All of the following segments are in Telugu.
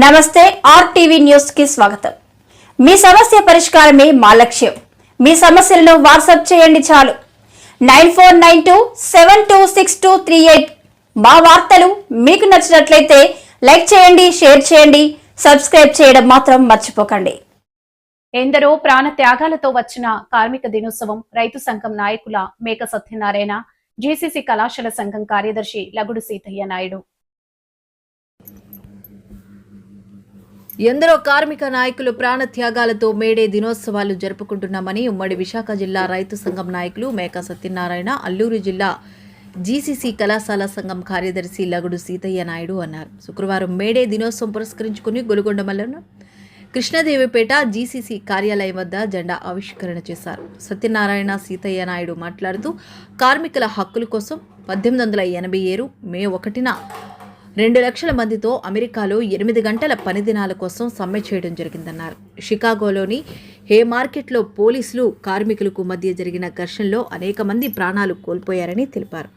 నమస్తే ఆర్టీవీ న్యూస్ కి స్వాగతం. మీ సమస్య పరిష్కారమే మా లక్ష్యం. మీ సమస్యలను వాట్సాప్ చేయండి చాలు. 9492726238. మా వార్తలు మీకు నచ్చినట్లయితే లైక్ చేయండి, షేర్ చేయండి, సబ్స్క్రైబ్ చేయడం మాత్రం మర్చిపోకండి. ఎందరో ప్రాణ త్యాగాలతో వచ్చిన కార్మిక దినోత్సవం రైతు సంఘం నాయకుల మేక సత్యనారాయణ, జీసీసీ కళాశాల సంఘం కార్యదర్శి లగుడు సీతయ్య నాయుడు. ఎందరో కార్మిక నాయకులు ప్రాణత్యాగాలతో మేడే దినోత్సవాలు జరుపుకుంటున్నామని ఉమ్మడి విశాఖ జిల్లా రైతు సంఘం నాయకులు మేక సత్యనారాయణ, అల్లూరు జిల్లా జీసీసీ కళాశాల సంఘం కార్యదర్శి లగుడు సీతయ్య నాయుడు అన్నారు. శుక్రవారం మేడే దినోత్సవం పురస్కరించుకుని గొలుగొండమల్లను కృష్ణదేవిపేట జీసీసీ కార్యాలయం వద్ద జెండా ఆవిష్కరణ చేశారు. సత్యనారాయణ, సీతయ్య నాయుడు మాట్లాడుతూ కార్మికుల హక్కుల కోసం 1887 మే 1న 2 లక్షల మందితో అమెరికాలో 8 గంటల పని దినాల కోసం సమ్మె చేయడం జరిగిందన్నారు. షికాగోలోని హే మార్కెట్లో పోలీసులు కార్మికులకు మధ్య జరిగిన ఘర్షణలో అనేక మంది ప్రాణాలు కోల్పోయారని తెలిపారు.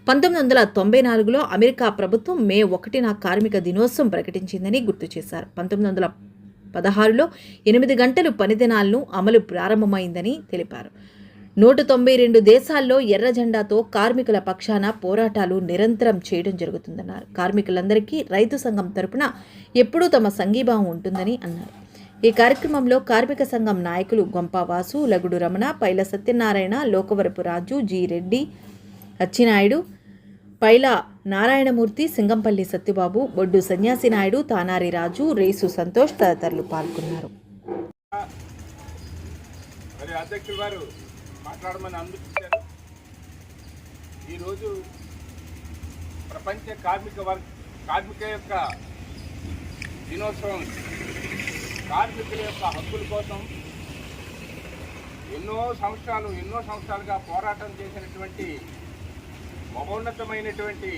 1994లో అమెరికా ప్రభుత్వం మే 1న కార్మిక దినోత్సవం ప్రకటించిందని గుర్తు చేశారు. 1916లో 8 గంటలు పని దినాలను అమలు ప్రారంభమైందని తెలిపారు. 192 దేశాల్లో ఎర్ర జెండాతో కార్మికుల పక్షాన పోరాటాలు నిరంతరం చేయడం జరుగుతుందన్నారు. కార్మికులందరికీ రైతు సంఘం తరపున ఎప్పుడూ తమ సంఘీభావం ఉంటుందని అన్నారు. ఈ కార్యక్రమంలో కార్మిక సంఘం నాయకులు గొంపవాసు, లగుడు రమణ, పైల సత్యనారాయణ, లోకవరపు రాజు, జి రెడ్డి, అచ్చినాయుడు, పైల నారాయణమూర్తి, సింగంపల్లి సత్యబాబు, బొడ్డు సన్యాసి నాయుడు, తానారి రాజు, రేసు సంతోష్ తదితరులు పాల్గొన్నారు. మాట్లాడమని అనుమతించారు. ఈరోజు ప్రపంచ కార్మిక యొక్క దినోత్సవం కార్మికుల యొక్క హక్కుల కోసం ఎన్నో సంవత్సరాలుగా పోరాటం చేసినటువంటి మహోన్నతమైనటువంటి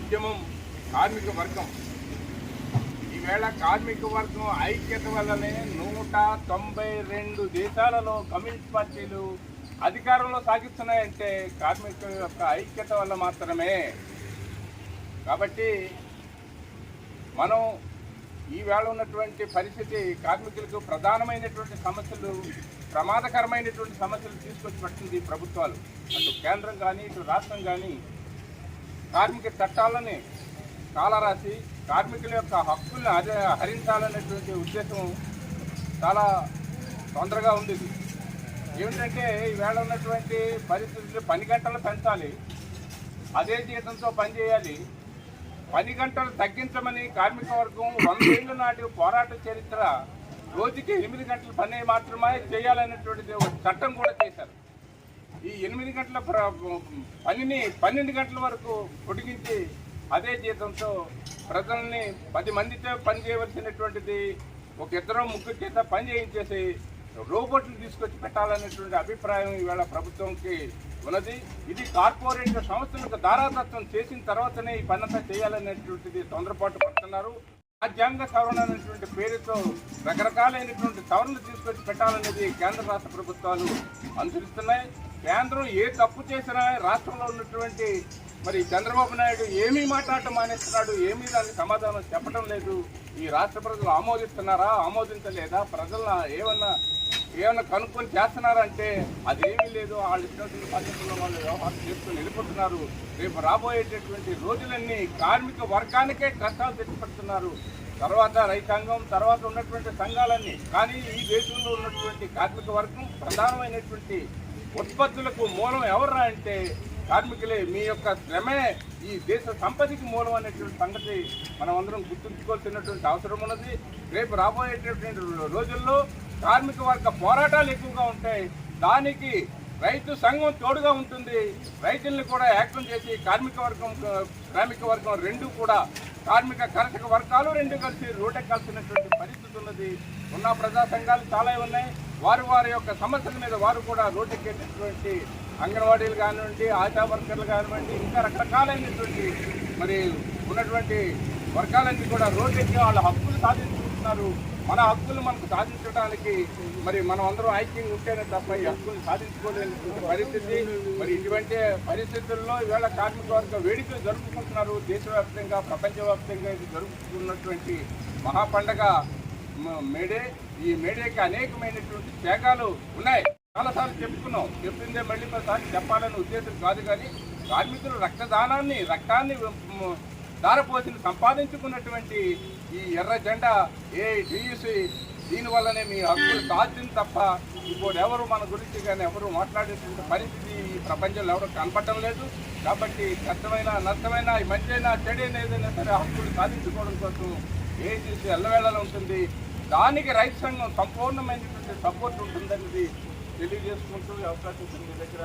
ఉద్యమం కార్మిక వర్గం. ఈవేళ కార్మిక వర్గం ఐక్యత వల్లనే 192 దేశాలలో కమ్యూనిస్ట్ పార్టీలు అధికారంలో సాగిస్తున్నాయంటే కార్మికుల యొక్క ఐక్యత వల్ల మాత్రమే. కాబట్టి మనం ఈవేళ ఉన్నటువంటి పరిస్థితి కార్మికులకు ప్రధానమైనటువంటి సమస్యలు, ప్రమాదకరమైనటువంటి సమస్యలు తీసుకొచ్చి పెట్టింది ప్రభుత్వాలు. అటు కేంద్రం కానీ ఇటు రాష్ట్రం కానీ కార్మిక చట్టాలని కాలరాసి కార్మికుల యొక్క హక్కుల్ని హరించాలనేటువంటి ఉద్దేశం చాలా తొందరగా ఉంది. ఏమిటంటే ఈవేళ ఉన్నటువంటి పరిస్థితులు 10 గంటలు పెంచాలి, అదే జీతంతో పనిచేయాలి. 10 గంటలు తగ్గించమని కార్మిక వర్గం 100 ఏళ్ల నాటి పోరాట చరిత్ర రోజుకి 8 గంటల పని మాత్రమే చేయాలనేటువంటిది ఒక చట్టం కూడా చేశారు. ఈ 8 గంటల పనిని 12 గంటల వరకు పొడిగించి అదే జీతంతో ప్రజల్ని 10 మందితో పని చేయవలసినటువంటిది ఒక 2-3 చేత పని చేయించేసి రోబోట్లు తీసుకొచ్చి పెట్టాలనేటువంటి అభిప్రాయం ఈవేళ ప్రభుత్వంకి ఉన్నది. ఇది కార్పొరేట్ సంస్థలకు దారాదత్తం చేసిన తర్వాతనే ఈ పనంతా చేయాలనేటువంటిది తొందరపాటు పడుతున్నారు. రాజ్యాంగ సవరణ అనేటువంటి పేరుతో రకరకాలైనటువంటి సవరణలు తీసుకొచ్చి పెట్టాలనేది కేంద్ర రాష్ట్ర ప్రభుత్వాలు అనుసరిస్తున్నాయి. కేంద్రం ఏ తప్పు చేసినా రాష్ట్రంలో ఉన్నటువంటి మరి చంద్రబాబు నాయుడు ఏమీ మాట్లాడటం మానేస్తున్నాడు, ఏమీ దానికి సమాధానం చెప్పడం లేదు. ఈ రాష్ట్ర ప్రజలు ఆమోదిస్తున్నారా, ఆమోదించలేదా, ప్రజలను ఏమన్నా కనుక్కొని చేస్తున్నారంటే అదేమీ లేదు. వాళ్ళు ఇచ్చినటువంటి పద్ధతుల్లో వాళ్ళు వ్యవహారం చేసుకుని వెళ్ళిపోతున్నారు. రేపు రాబోయేటటువంటి రోజులన్నీ కార్మిక వర్గానికే కష్టాలు తెచ్చిపెడుతున్నారు. తర్వాత రైతాంగం, తర్వాత ఉన్నటువంటి సంఘాలన్నీ. కానీ ఈ దేశంలో ఉన్నటువంటి కార్మిక వర్గం ప్రధానమైనటువంటి ఉత్పత్తులకు మూలం ఎవరా అంటే కార్మికులే. మీ యొక్క శ్రమే ఈ దేశ సంపదకి మూలం అనేటువంటి సంగతి మనం అందరం గుర్తుంచుకోవాల్సినటువంటి అవసరం ఉన్నది. రేపు రాబోయేటటువంటి రోజుల్లో కార్మిక వర్గ పోరాటాలు ఎక్కువగా ఉంటాయి. దానికి రైతు సంఘం తోడుగా ఉంటుంది. రైతుల్ని కూడా యాక్టివ్ చేసి శ్రామిక వర్గం రెండు కూడా కార్మిక కర్షక వర్గాలు రెండు కలిసి రోడ్డెక్కాల్సినటువంటి పరిస్థితి ఉన్నది. ఉన్న ప్రజా సంఘాలు చాలా ఉన్నాయి. వారి యొక్క సమస్యల మీద వారు కూడా రోడ్డెక్కేటటువంటి అంగన్వాడీలు కానివ్వండి, ఆశా వర్కర్లు కానివ్వండి, ఇంకా రకరకాలైనటువంటి మరి ఉన్నటువంటి వర్గాలన్నీ కూడా రోడ్డెక్కి వాళ్ళ హక్కులు సాధించుకుంటున్నారు. మన హక్కులు మనకు సాధించడానికి మరి మనం అందరం ఐక్యంగా ఉంటేనే తప్ప ఈ హక్కులు సాధించుకోలేని పరిస్థితి. మరి ఇటువంటి పరిస్థితుల్లో ఈవేళ కార్మిక వర్గ వేడుకలు జరుపుకుంటున్నారు. దేశవ్యాప్తంగా ప్రపంచవ్యాప్తంగా ఇది జరుపుకున్నటువంటి మహాపండగ మేడే. ఈ మేడేకి అనేకమైనటువంటి త్యాగాలు ఉన్నాయి. చాలాసార్లు చెప్పిందే మళ్ళీ ఒకసారి చెప్పాలనే ఉద్దేశం కాదు. కానీ కార్మికులు రక్తాన్ని దారపోసిన సంపాదించుకున్నటువంటి ఈ ఎర్ర జెండా ఏఐటీయూసీ దీనివల్లనే మీ హక్కులు సాధ్యం తప్ప ఇప్పుడు ఎవరు మన గురించి కానీ ఎవరు మాట్లాడేటువంటి పరిస్థితి ఈ ప్రపంచంలో ఎవరు కనపడడం లేదు. కాబట్టి కష్టమైన నష్టమైన మంచైనా చెడైనా ఏదైనా సరే హక్కులు సాధించుకోవడం కోసం ఏఐటీయూసీ ఎల్లవేళలా ఉంటుంది. దానికి రైతు సంఘం సంపూర్ణమైనటువంటి సపోర్ట్ ఉంటుందనేది తెలియజేసుకుంటూ అవకాశం మీ దగ్గర